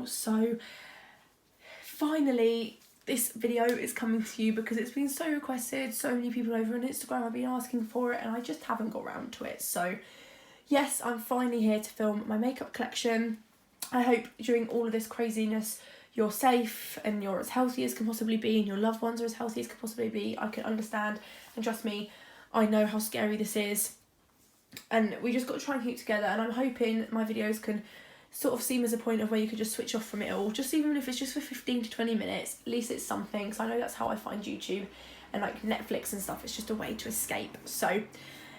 So finally this video is coming to you because it's been so requested. So many people over on Instagram have been asking for it and I just haven't got around to it. So yes, I'm finally here to film my makeup collection. I hope during all of this craziness you're safe and you're as healthy as can possibly be and your loved ones are as healthy as can possibly be. I can understand, and trust me, I know how scary this is. And we just got to try and keep together, and I'm hoping my videos can sort of seem as a point of where you could just switch off from it all, just even if it's just for 15 to 20 minutes, at least it's something, because I know that's how I find YouTube and like Netflix and stuff. It's just a way to escape. So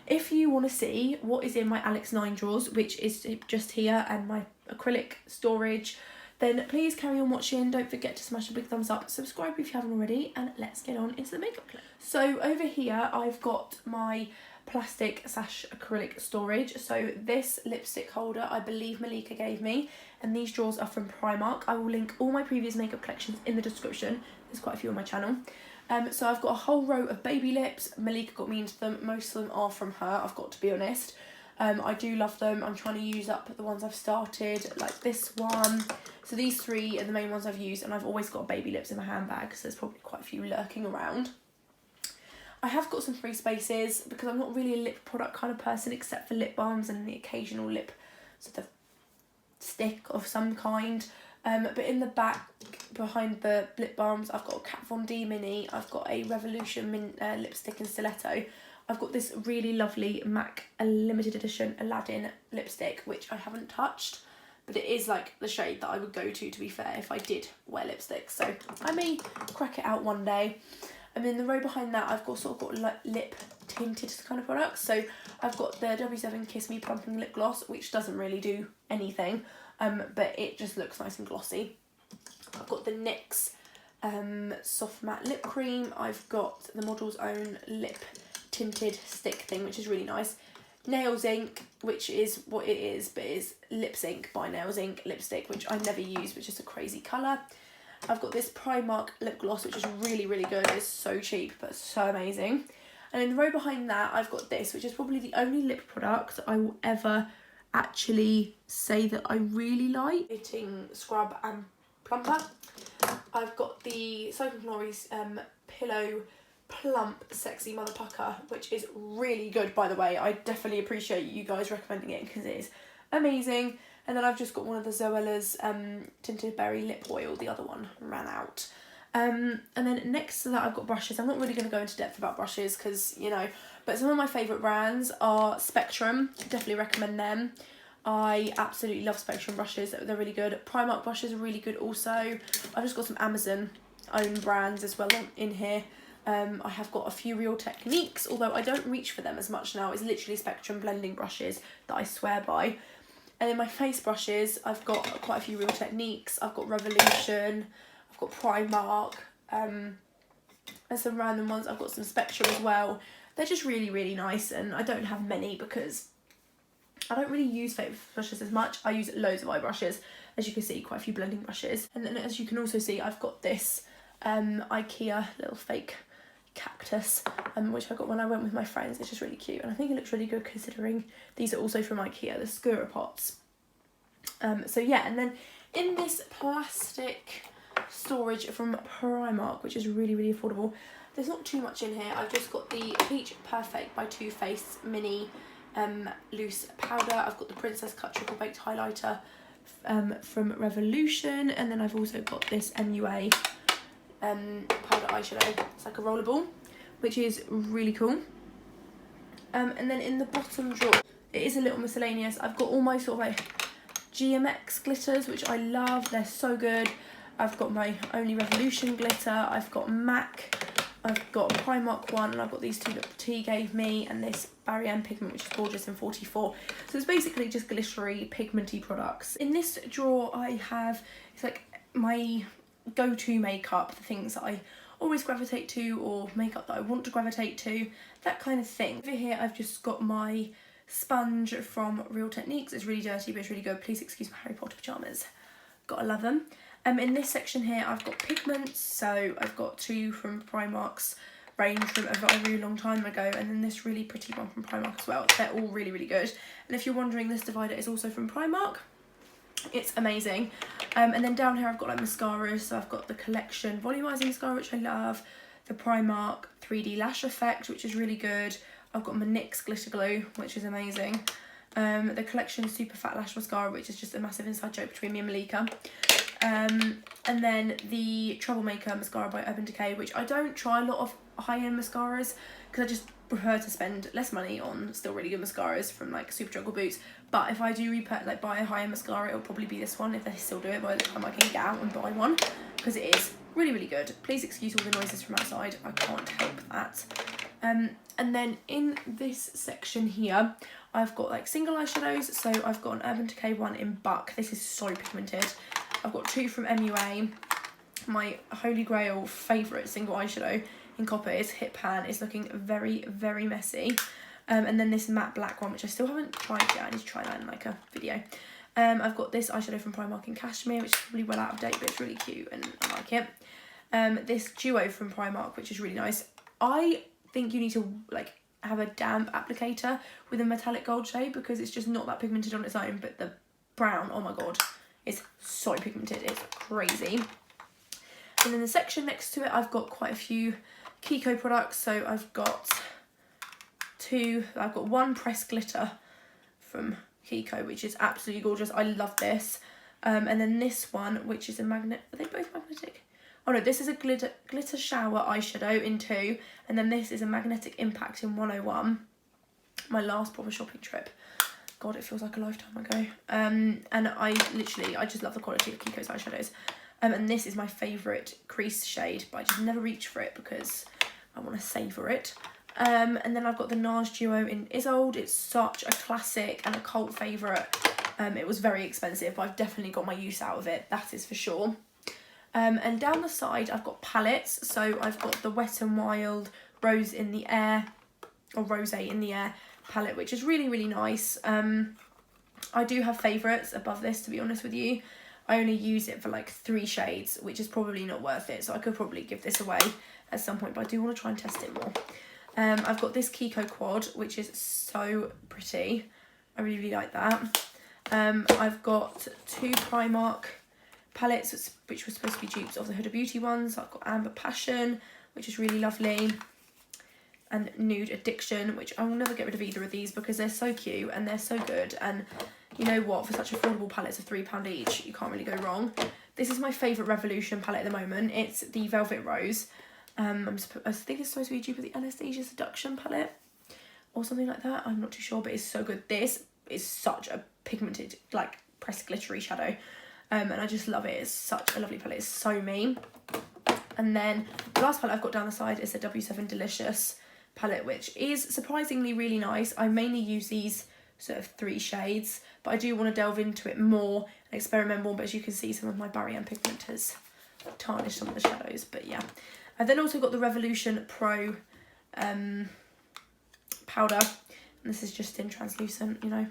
if you want to see what is in my Alex 9 drawers, which is just here, and my acrylic storage, then please carry on watching. Don't forget to smash a big thumbs up, subscribe if you haven't already, and let's get on into the makeup clip. So over here I've got my plastic sash acrylic storage. So this lipstick holder I believe Malika gave me, and these drawers are from Primark. I will link all my previous makeup collections in the description. There's quite a few on my channel. So I've got a whole row of baby lips. Malika got me into them. Most of them are from her, I've got to be honest. I do love them. I'm trying to use up the ones I've started, like this one. So these three are the main ones I've used, and I've always got baby lips in my handbag, so there's probably quite a few lurking around. I have got some free spaces because I'm not really a lip product kind of person, except for lip balms and the occasional lip sort of stick of some kind. But in the back, behind the lip balms, I've got a Kat Von D mini. I've got a Revolution lipstick in stiletto. I've got this really lovely MAC limited edition Aladdin lipstick, which I haven't touched, but it is like the shade that I would go to be fair, if I did wear lipstick. So I may crack it out one day. And in the row behind that, I've got sort of got lip tinted kind of products. So I've got the W7 Kiss Me Plumping Lip Gloss, which doesn't really do anything, but it just looks nice and glossy. I've got the NYX Soft Matte Lip Cream. I've got the Model's Own Lip Tinted Stick thing, which is really nice. Nails Ink, which is what it is, but it's Lips Ink by Nails Ink lipstick, which I never use, which is a crazy colour. I've got this Primark lip gloss, which is really, really good. It's so cheap, but so amazing. And in the row behind that, I've got this, which is probably the only lip product I will ever actually say that I really like. Fitting Scrub and Plumper. I've got the Soap & Glory's Pillow Plump Sexy Mother Pucker, which is really good, by the way. I definitely appreciate you guys recommending it because it is amazing. And then I've just got one of the Zoella's Tinted Berry Lip Oil. The other one ran out. And then next to that, I've got brushes. I'm not really going to go into depth about brushes because, you know, but some of my favourite brands are Spectrum. Definitely recommend them. I absolutely love Spectrum brushes. They're really good. Primark brushes are really good also. I've just got some Amazon own brands as well in here. I have got a few Real Techniques, although I don't reach for them as much now. It's literally Spectrum blending brushes that I swear by. And then my face brushes, I've got quite a few Real Techniques. I've got Revolution, I've got Primark, and some random ones. I've got some Spectrum as well. They're just really, really nice, and I don't have many because I don't really use face brushes as much. I use loads of eye brushes, as you can see, quite a few blending brushes. And then as you can also see, I've got this IKEA little fake cactus, which I got when I went with my friends. It's just really cute, and I think it looks really good considering these are also from IKEA, the Skura pots. So yeah, and then in this plastic storage from Primark, which is really, really affordable, there's not too much in here. I've just got the Peach Perfect by Too Faced mini loose powder. I've got the Princess Cut Triple Baked highlighter from Revolution, and then I've also got this MUA powder eyeshadow. It's like a rollerball, which is really cool. And then in the bottom drawer, it is a little miscellaneous. I've got all my sort of like GMX glitters, which I love. They're so good. I've got my Only Revolution glitter. I've got MAC. I've got a Primark one, and I've got these two that T gave me, and this Barry M pigment, which is gorgeous in 44. So it's basically just glittery, pigmenty products. In this drawer, I have, it's like my go-to makeup, the things that I always gravitate to, or makeup that I want to gravitate to, that kind of thing. Over here, I've just got my sponge from Real Techniques. It's really dirty, but it's really good. Please excuse my Harry Potter pyjamas. Gotta love them. In this section here, I've got pigments. So I've got two from Primark's range from a very long time ago, and then this really pretty one from Primark as well. They're all really, really good. And if you're wondering, this divider is also from Primark. It's amazing. And then down here I've got like mascaras. So I've got the Collection Volumizing Mascara, which I love. The Primark 3D Lash Effect, which is really good. I've got my NYX Glitter Glue, which is amazing. The Collection Super Fat Lash Mascara, which is just a massive inside joke between me and Malika. And then the Troublemaker Mascara by Urban Decay, which I don't try a lot of high-end mascaras because I just prefer to spend less money on still really good mascaras from like Superdrug or Boots. But if I do buy a high-end mascara, it'll probably be this one if they still do it by the time I can get out and buy one, because it is really, really good. Please excuse all the noises from outside, I can't help that. And then in this section here, I've got like single eyeshadows. So I've got an Urban Decay one in Buck. This is so pigmented. I've got two from MUA. My holy grail favourite single eyeshadow in Copper is Hit Pan. It's looking very, very messy. And then this matte black one, which I still haven't tried yet. I need to try that in like a video. I've got this eyeshadow from Primark in Cashmere, which is probably well out of date, but it's really cute and I like it. This duo from Primark, which is really nice. I think you need to like have a damp applicator with a metallic gold shade because it's just not that pigmented on its own, but the brown, oh my god, it's so pigmented, it's crazy. And then the section next to it, I've got quite a few Kiko products. So I've got one pressed glitter from Kiko, which is absolutely gorgeous. I love this. And then this one, which is a magnet. Are they both magnetic? Oh no, this is a glitter shower eyeshadow in 2, and then this is a magnetic impact in 101. My last proper shopping trip. God, it feels like a lifetime ago. And I just love the quality of Kiko's eyeshadows. And this is my favourite crease shade, but I just never reach for it because I want to savour it. And then I've got the NARS Duo in Isolde. It's such a classic and a cult favourite. It was very expensive, but I've definitely got my use out of it, that is for sure. And down the side, I've got palettes. So I've got the Wet n Wild Rose in the Air, or Rosé in the Air palette, which is really, really nice. I do have favourites above this, to be honest with you. I only use it for like 3 shades, which is probably not worth it. So I could probably give this away at some point, but I do want to try and test it more. I've got this Kiko Quad, which is so pretty. I really, really like that. I've got 2 Primark palettes, which were supposed to be dupes of the Huda Beauty ones. I've got Amber Passion, which is really lovely, and Nude Addiction, which I will never get rid of either of these because they're so cute and they're so good. And you know what, for such affordable palettes of £3 each, you can't really go wrong. This is my favourite Revolution palette at the moment. It's the Velvet Rose. I think it's supposed to be a dupe of the Anastasia Seduction palette or something like that. I'm not too sure, but it's so good. This is such a pigmented, like, pressed glittery shadow. And I just love it. It's such a lovely palette. It's so me. And then the last palette I've got down the side is the W7 Delicious palette, which is surprisingly really nice. I mainly use these sort of 3 shades, but I do want to delve into it more and experiment more. But as you can see, some of my Barry M pigment has tarnished some of the shadows. But yeah. I've then also got the Revolution Pro powder. And this is just in translucent, you know,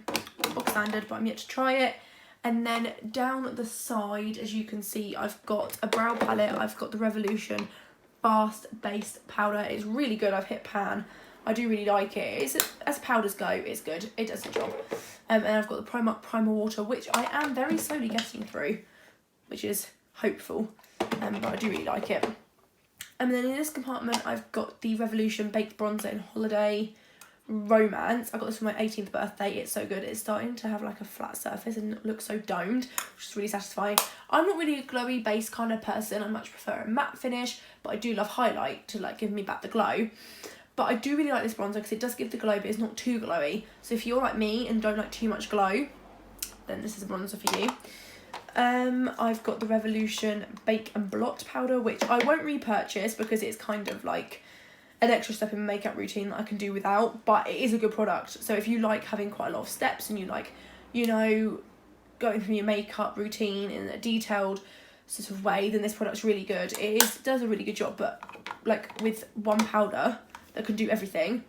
box standard, but I'm yet to try it. And then down the side, as you can see, I've got a brow palette. I've got the Revolution Fast Based Powder. It's really good. I've hit pan. I do really like it. It's, as powders go, it's good. It does the job. And I've got the Primark Primer Water, which I am very slowly getting through, which is hopeful. But I do really like it. And then in this compartment, I've got the Revolution Baked Bronzer in Holiday Romance. I got this for my 18th birthday. It's so good. It's starting to have like a flat surface and look so domed, which is really satisfying. I'm not really a glowy base kind of person. I much prefer a matte finish, but I do love highlight to like give me back the glow. But I do really like this bronzer because it does give the glow, but it's not too glowy. So if you're like me and don't like too much glow, then this is a bronzer for you. I've got the Revolution Bake and Blot powder, which I won't repurchase because it's kind of like an extra step in my makeup routine that I can do without, but it is a good product. So if you like having quite a lot of steps and you like, you know, going through your makeup routine in a detailed sort of way, then this product's really good. It does a really good job, but like with one powder that can do everything,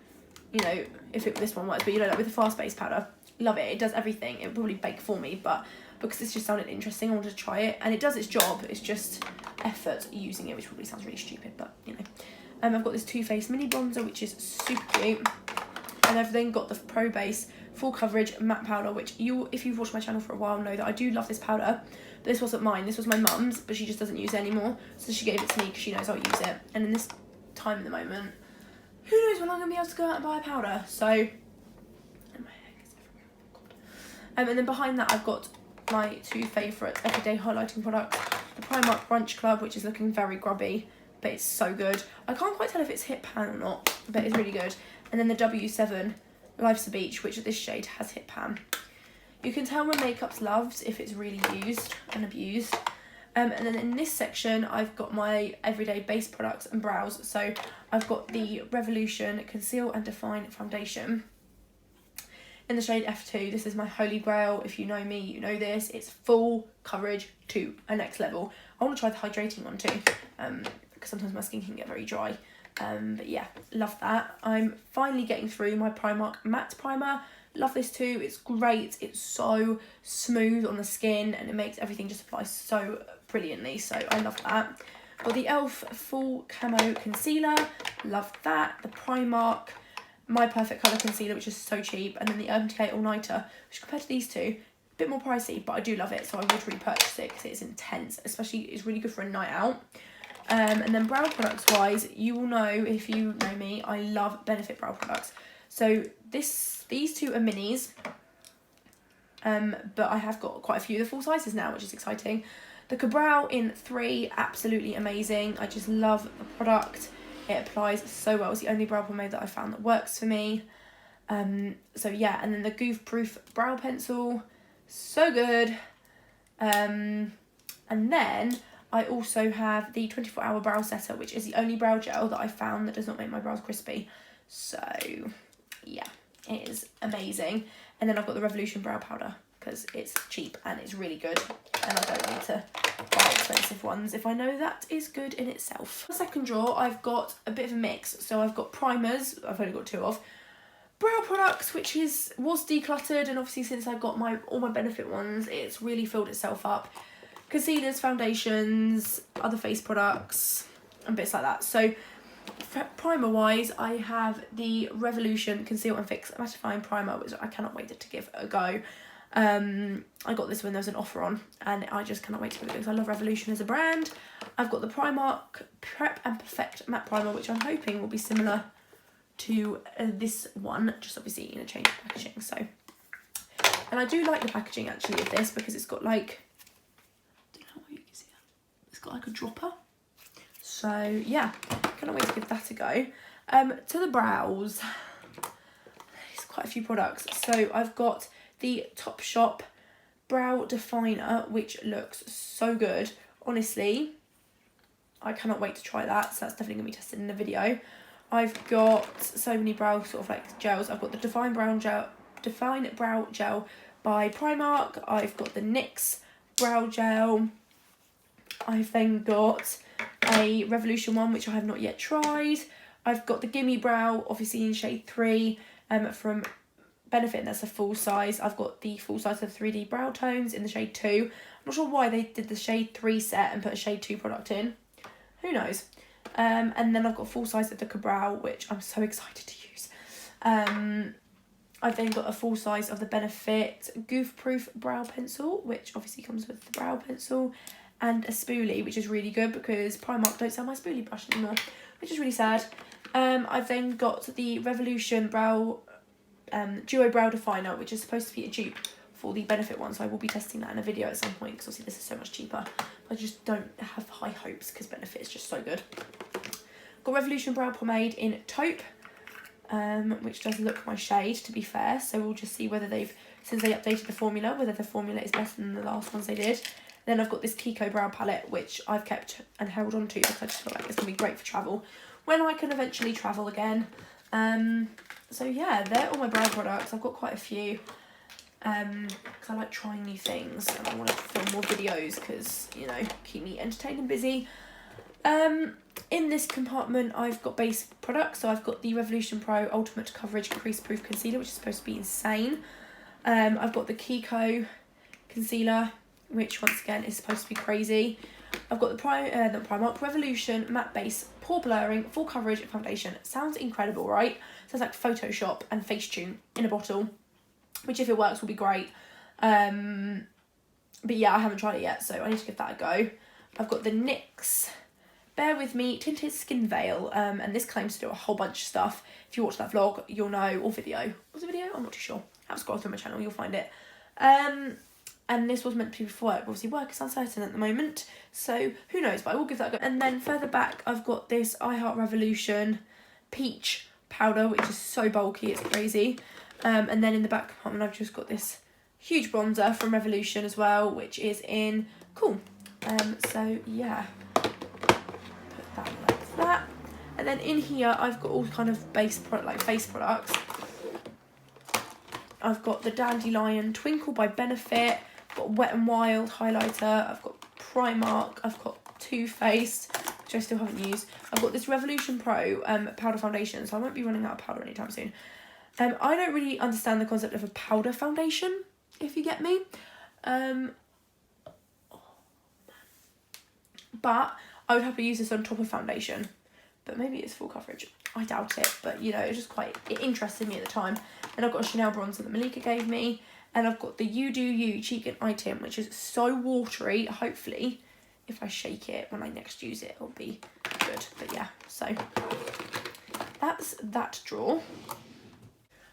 you know, this one works, but you know, like with the fast-based powder, love it. It does everything. It would probably bake for me, but because this just sounded interesting, I wanted to try it, and it does its job. It's just effort using it, which probably sounds really stupid, but you know. I've got this Too Faced mini bronzer, which is super cute. And I've then got the Pro Base Full Coverage Matte Powder, which if you've watched my channel for a while, know that I do love this powder. But this wasn't mine, this was my mum's, but she just doesn't use it anymore. So she gave it to me because she knows I'll use it. And in this time at the moment, who knows when I'm going to be able to go out and buy a powder. So, and my hair gets everywhere. And then behind that I've got my two favourite everyday highlighting products. The Primark Brunch Club, which is looking very grubby, but it's so good. I can't quite tell if it's Hit Pan or not, but it's really good. And then the W7 Life's a Beach, which this shade has Hit Pan. You can tell when makeup's loved if it's really used and abused. And then in this section, I've got my everyday base products and brows. So I've got the Revolution Conceal and Define Foundation in the shade F2. This is my holy grail. If you know me, you know this. It's full coverage to a next level. I want to try the hydrating one too, because sometimes my skin can get very dry. But yeah, love that. I'm finally getting through my Primark Matte Primer. Love this too. It's great. It's so smooth on the skin and it makes everything just apply so brilliantly. So I love that. Got the e.l.f. Full Camo Concealer. Love that. The Primark My Perfect Colour Concealer, which is so cheap. And then the Urban Decay All Nighter, which compared to these two, a bit more pricey, but I do love it. So I would repurchase it because it's intense. Especially, it's really good for a night out. And then brow products wise, you will know, if you know me, I love Benefit brow products. So these two are minis, but I have got quite a few of the full sizes now, which is exciting. The Ka-Brow in 3, absolutely amazing. I just love the product. It applies so well. It's the only brow pomade that I found that works for me. So yeah, and then the Goof Proof Brow Pencil, so good. And then I also have the 24-hour brow setter, which is the only brow gel that I found that does not make my brows crispy. So yeah, it is amazing. And then I've got the Revolution brow powder because it's cheap and it's really good, and I don't need to buy expensive ones if I know that is good in itself. The second drawer, I've got a bit of a mix. So I've got primers, I've only got 2 of, brow products, which was decluttered, and obviously since I got all my Benefit ones, it's really filled itself up. Concealers, foundations, other face products, and bits like that. So primer wise, I have the Revolution Conceal and Fix Mattifying Primer, which I cannot wait to give a go. I got this when there was an offer on, and I just cannot wait to give it a go because I love Revolution as a brand. I've got the Primark Prep and Perfect Matte Primer, which I'm hoping will be similar to this one, just obviously in a change of packaging. So, and I do like the packaging actually of this because it's got like, I don't know if you can see that, it's got like a dropper. So yeah, cannot wait to give that a go. To the brows, there's quite a few products. So I've got the Topshop Brow Definer, which looks so good. Honestly, I cannot wait to try that. So that's definitely going to be tested in the video. I've got so many brow sort of like gels. I've got the Define Brow Gel by Primark. I've got the NYX Brow Gel. I've then got a Revolution one, which I have not yet tried. I've got the Gimme Brow, obviously in shade 3, from Benefit, and that's a full size. I've got the full size of 3D brow tones in the shade 2. I'm not sure why they did the shade 3 set and put a shade 2 product in. Who knows? And then I've got full size of the Ka-Brow, which I'm so excited to use. I've then got a full size of the Benefit Goof Proof Brow Pencil, which obviously comes with the brow pencil, and a spoolie, which is really good because Primark don't sell my spoolie brush anymore, which is really sad. I've then got the Revolution Brow Duo Brow Definer, which is supposed to be a dupe for the Benefit one, so I will be testing that in a video at some point because obviously this is so much cheaper. I just don't have high hopes because Benefit is just so good. Got Revolution Brow Pomade in Taupe, which does look my shade, to be fair, so we'll just see whether since they updated the formula, whether the formula is better than the last ones they did. Then I've got this Kiko Brow Palette, which I've kept and held on to because I just feel like it's going to be great for travel when I can eventually travel again. So yeah, they're all my brow products. I've got quite a few because I like trying new things and I want to film more videos because, you know, keep me entertained and busy. In this compartment, I've got base products. So I've got the Revolution Pro Ultimate Coverage Crease Proof Concealer, which is supposed to be insane. I've got the Kiko Concealer, which once again is supposed to be crazy. I've got the Primark Revolution Matte Base Pore Blurring Full Coverage Foundation. Sounds incredible, right? Sounds like Photoshop and Facetune in a bottle, which if it works will be great. But yeah, I haven't tried it yet, so I need to give that a go. I've got the NYX Bear With Me Tinted Skin Veil, and this claims to do a whole bunch of stuff. If you watch that vlog, you'll know, or video. Was it video? I'm not too sure. Have a scroll through my channel, you'll find it. And this was meant to be for work. Obviously, work is uncertain at the moment, so who knows, but I will give that a go. And then further back, I've got this I Heart Revolution Peach powder, which is so bulky, it's crazy. And then in the back compartment, I've just got this huge bronzer from Revolution as well, which is in Cool. So yeah, put that like that. And then in here, I've got all kind of base product, like face products. I've got the Dandelion Twinkle by Benefit. I've got Wet n Wild highlighter. I've got Primark. I've got Too Faced, which I still haven't used. I've got this Revolution Pro powder foundation, so I won't be running out of powder anytime soon. I don't really understand the concept of a powder foundation, if you get me. But I would happily use this on top of foundation. But maybe it's full coverage. I doubt it, but you know, it interested me at the time. And I've got a Chanel bronzer that Malika gave me. And I've got the You Do You Cheek and Eye Tint, which is so watery. Hopefully, if I shake it when I next use it, it'll be good. But yeah, so that's that drawer.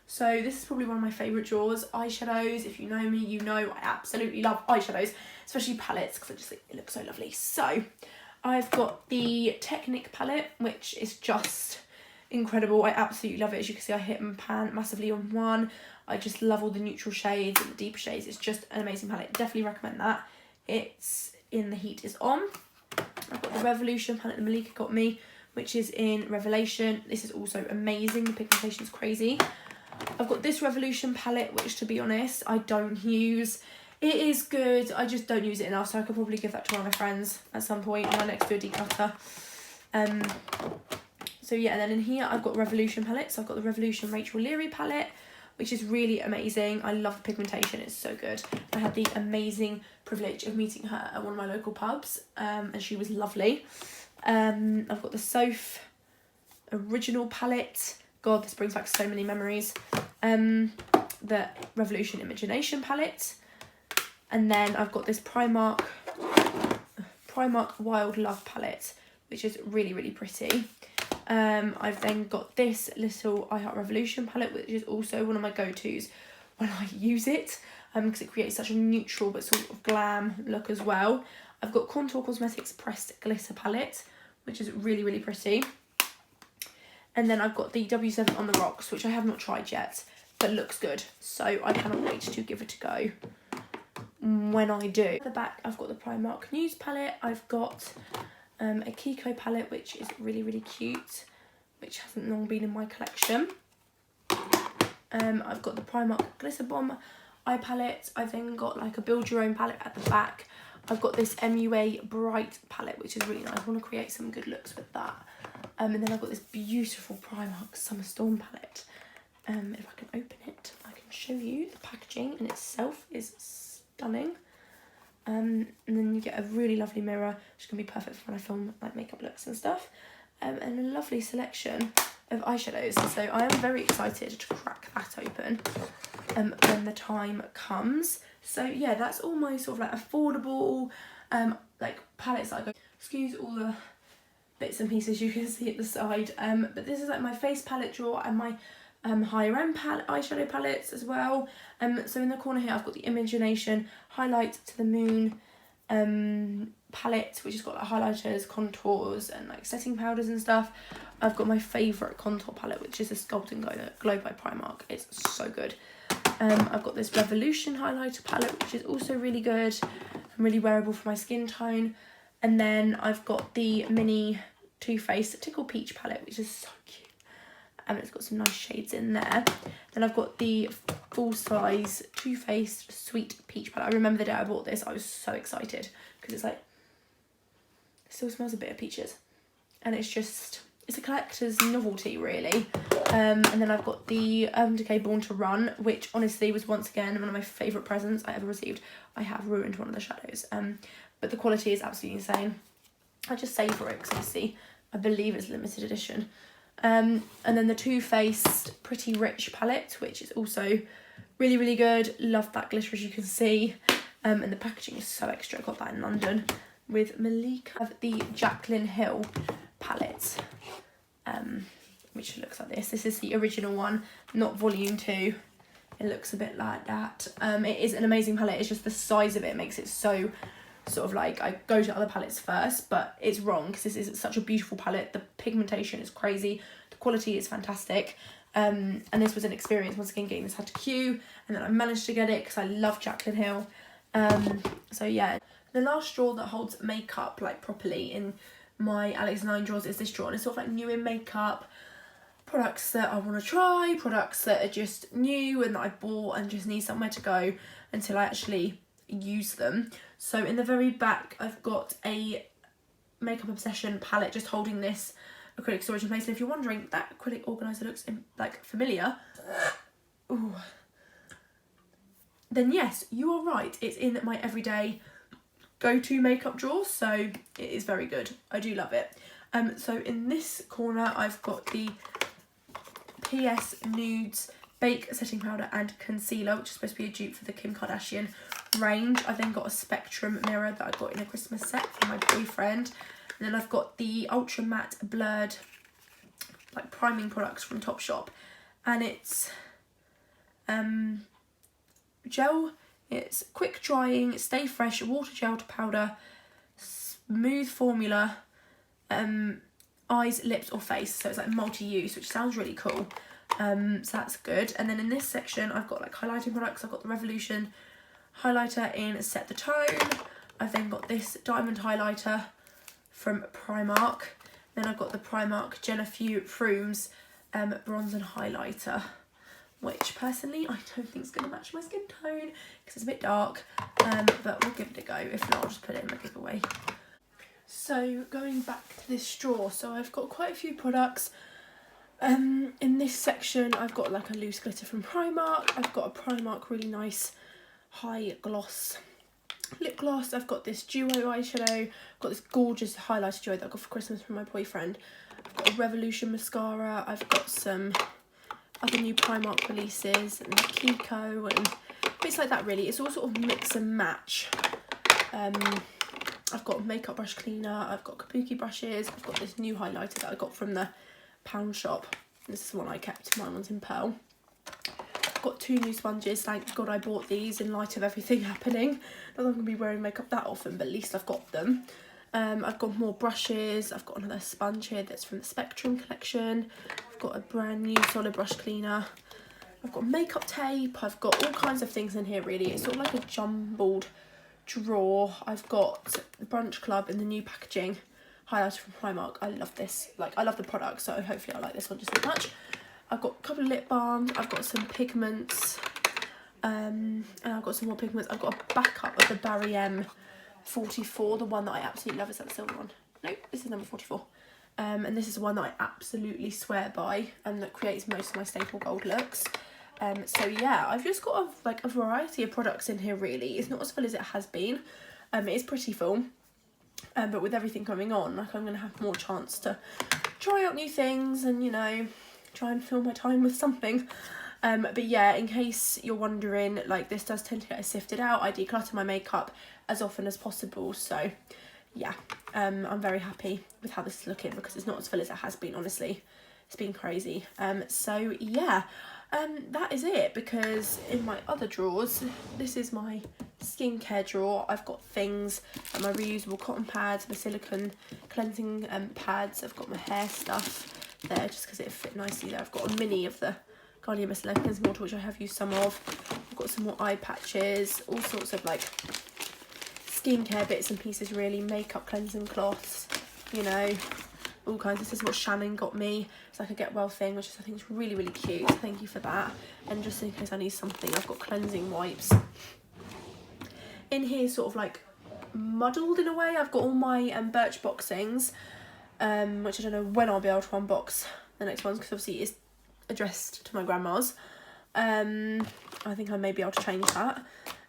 So this is probably one of my favourite drawers. Eyeshadows, if you know me, you know I absolutely love eyeshadows, especially palettes, because I just think it looks so lovely. So I've got the Technic palette, which is just incredible. I absolutely love it. As you can see, I hit and pan massively on one. I just love all the neutral shades and the deeper shades. It's just an amazing palette. Definitely recommend that. It's in The Heat Is On. I've got the Revolution palette that Malika got me, which is in Revelation. This is also amazing. The pigmentation is crazy. I've got this Revolution palette, which to be honest, I don't use. It is good. I just don't use it enough, so I could probably give that to one of my friends at some point when I next do a declutter. So yeah, and then in here I've got Revolution palettes. So I've got the Revolution Rachel Leary palette, which is really amazing. I love the pigmentation, it's so good. I had the amazing privilege of meeting her at one of my local pubs, and she was lovely. I've got the Soph Original palette. God, this brings back so many memories. The Revolution Imagination palette. And then I've got this Primark Wild Love palette, which is really, really pretty. I've then got this little I Heart Revolution palette, which is also one of my go-tos when I use it, because it creates such a neutral but sort of glam look as well. I've got Contour Cosmetics Pressed Glitter palette, which is really, really pretty. And then I've got the W7 On The Rocks, which I have not tried yet, but looks good. So I cannot wait to give it a go when I do. At the back, I've got the Primark News palette. I've got a Kiko palette, which is really, really cute, which hasn't long been in my collection. I've got the Primark Glitter Bomb eye palette. I've then got like a Build Your Own palette at the back. I've got this MUA Bright palette, which is really nice. I want to create some good looks with that. And then I've got this beautiful Primark Summer Storm palette. If I can open it, I can show you. The packaging in itself is stunning. And then you get a really lovely mirror, which is going to be perfect for when I film like makeup looks and stuff. And a lovely selection of eyeshadows. So I am very excited to crack that open when the time comes. So yeah, that's all my sort of like affordable like palettes that I go. Excuse all the bits and pieces you can see at the side. But this is like my face palette drawer and my higher end eyeshadow palettes as well. So in the corner here I've got the Imagination Highlight to the Moon palette, which has got like highlighters, contours and like setting powders and stuff. I've got my favourite contour palette, which is a Sculpt and Glow by Primark. It's so good. I've got this Revolution highlighter palette, which is also really good and really wearable for my skin tone. And then I've got the mini Too Faced Tickle Peach palette, which is so cute. And it's got some nice shades in there. Then I've got the full size Too Faced Sweet Peach palette. I remember the day I bought this, I was so excited because it's like, it still smells a bit of peaches. And it's just, it's a collector's novelty really. And then I've got the Urban Decay Born to Run, which honestly was once again one of my favourite presents I ever received. I have ruined one of the shadows. but the quality is absolutely insane. I just savour it because obviously I believe it's limited edition. And then the Too Faced Pretty Rich palette, which is also really, really good. Love that glitter, as you can see. And the packaging is so extra. I got that in London with Malika. I have the Jaclyn Hill palette, which looks like this. This is the original one, not volume 2. It looks a bit like that. It is an amazing palette. It's just the size of it makes it so sort of like, I go to other palettes first, but it's wrong because this is such a beautiful palette. The pigmentation is crazy. The quality is fantastic. And this was an experience, once again, getting this had to queue, and then I managed to get it because I love Jaclyn Hill. So yeah, the last drawer that holds makeup like properly in my Alex & Nine drawers is this drawer, and it's sort of like new in makeup, products that I want to try, products that are just new and that I bought and just need somewhere to go until I actually use them. So in the very back I've got a Makeup Obsession palette just holding this acrylic storage in place, and if you're wondering, that acrylic organiser looks like familiar, ooh, then yes, you are right, it's in my everyday go-to makeup drawer, so it is very good. I do love it. So in this corner I've got the PS Nudes Bake Setting Powder and Concealer, which is supposed to be a dupe for the Kim Kardashian range. I then got a Spectrum mirror that I got in a Christmas set from my boyfriend. And then I've got the Ultra Matte Blurred like priming products from Topshop. And it's gel, it's quick drying, stay fresh, water gel to powder, smooth formula, eyes, lips or face. So it's like multi-use, which sounds really cool. So that's good. And then in this section I've got like highlighting products. I've got the Revolution highlighter in Set the Tone. I've then got this diamond highlighter from Primark. Then I've got the Primark Jennifer Frooms bronze and highlighter, which personally I don't think is going to match my skin tone because it's a bit dark, but we'll give it a go. If not, I'll just put it in my giveaway. So going back to this drawer, so I've got quite a few products. In this section I've got like a loose glitter from Primark. I've got a Primark really nice high gloss lip gloss. I've got this duo eyeshadow. I've got this gorgeous highlighter duo that I got for Christmas from my boyfriend. I've got a Revolution mascara. I've got some other new Primark releases and Kiko and bits like that really. It's all sort of mix and match. I've got a makeup brush cleaner. I've got kabuki brushes. I've got this new highlighter that I got from the pound shop. This is the one I kept. Mine one's in Pearl. I've got 2 new sponges. Thank God I bought these in light of everything happening. Not that I'm going to be wearing makeup that often, but at least I've got them. I've got more brushes. I've got another sponge here that's from the Spectrum collection. I've got a brand new solid brush cleaner. I've got makeup tape. I've got all kinds of things in here really. It's sort of like a jumbled drawer. I've got the Brunch Club in the new packaging highlighter from Primark. I love this. Like, I love the product, so hopefully I like this one just as much. I've got a couple of lip balms. I've got some pigments. And I've got some more pigments. I've got a backup of the Barry M 44, the one that I absolutely love. Is that the silver one? Nope, this is number 44. And this is the one that I absolutely swear by and that creates most of my staple gold looks. So yeah, I've just got a variety of products in here really. It's not as full as it has been. It is pretty full. But with everything coming on, like, I'm going to have more chance to try out new things and, you know, try and fill my time with something. But yeah, in case you're wondering, like, this does tend to get sifted out. I declutter my makeup as often as possible. So yeah, I'm very happy with how this is looking because it's not as full as it has been, honestly. It's been crazy. So yeah, that is it, because in my other drawers, this is my skincare drawer. I've got things like my reusable cotton pads, my silicone cleansing pads. I've got my hair stuff there just because it fit nicely there. I've got a mini of the Garnier Micellar Cleansing Water, which I have used some of. I've got some more eye patches, all sorts of like skincare bits and pieces really, makeup cleansing cloths, you know, all kinds. This is what Shannon got me. It's like a get well thing, which I think is really, really cute. So thank you for that. And just in case I need something, I've got cleansing wipes. In here, sort of like muddled in a way, I've got all my Birchbox things, which I don't know when I'll be able to unbox the next ones, because obviously it's addressed to my grandma's. I think I may be able to change that.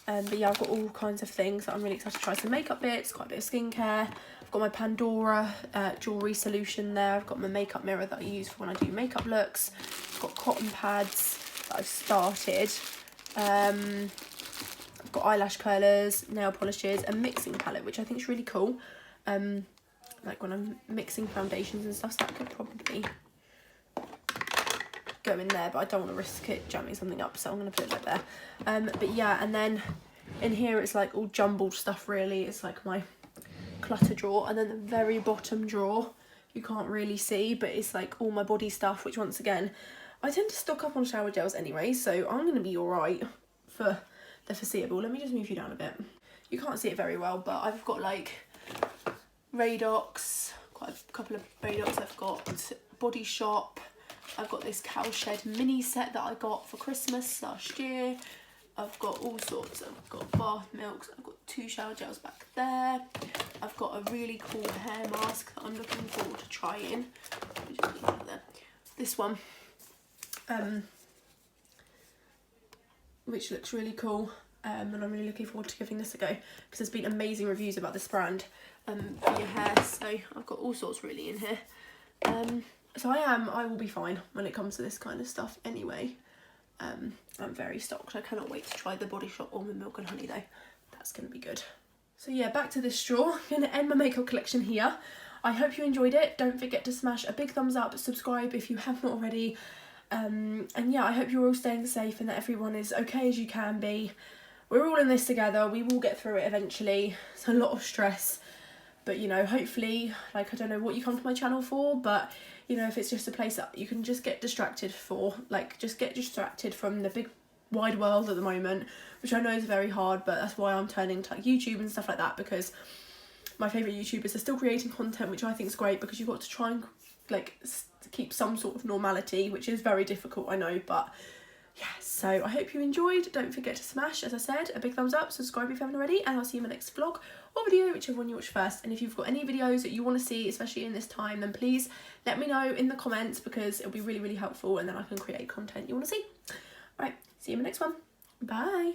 But yeah, I've got all kinds of things that I'm really excited to try. Some makeup bits, quite a bit of skincare. I've got my Pandora jewellery solution there. I've got my makeup mirror that I use for when I do makeup looks. I've got cotton pads that I've started. I've got eyelash curlers, nail polishes, a mixing palette, which I think is really cool. Like when I'm mixing foundations and stuff, so that could probably go in there, but I don't want to risk it jamming something up, so I'm going to put it like there. But yeah, and then in here it's like all jumbled stuff really. It's like my clutter drawer, and then the very bottom drawer you can't really see, but it's like all my body stuff, which once again I tend to stock up on shower gels anyway, so I'm going to be alright for the foreseeable. Let me just move you down a bit. You can't see it very well, but I've got like Radox, quite a couple of Radox. I've got Body Shop. I've got this Cowshed mini set that I got for Christmas last year. I've got all sorts. I've got bath milks. I've got 2 shower gels back there. I've got a really cool hair mask that I'm looking forward to trying. This one, which looks really cool, and I'm really looking forward to giving this a go because there's been amazing reviews about this brand for your hair. So I've got all sorts really in here. So I will be fine when it comes to this kind of stuff anyway. I'm very stocked. I cannot wait to try the Body Shop Almond Milk and Honey though. That's going to be good. So yeah, back to this straw. I'm going to end my makeup collection here. I hope you enjoyed it. Don't forget to smash a big thumbs up, subscribe if you haven't already. And yeah, I hope you're all staying safe and that everyone is okay as you can be. We're all in this together. We will get through it eventually. It's a lot of stress. But, you know, hopefully, like, I don't know what you come to my channel for, but, you know, if it's just a place that you can just get distracted for, like, just get distracted from the big wide world at the moment, which I know is very hard, but that's why I'm turning to, like, YouTube and stuff like that, because my favourite YouTubers are still creating content, which I think is great, because you've got to try and, like, keep some sort of normality, which is very difficult, I know, but yeah, so I hope you enjoyed. Don't forget to smash, as I said, a big thumbs up, subscribe if you haven't already, and I'll see you in my next vlog or video, whichever one you watch first. And if you've got any videos that you want to see, especially in this time, then please let me know in the comments, because it'll be really, really helpful, and then I can create content you want to see. Alright, see you in the next one. Bye.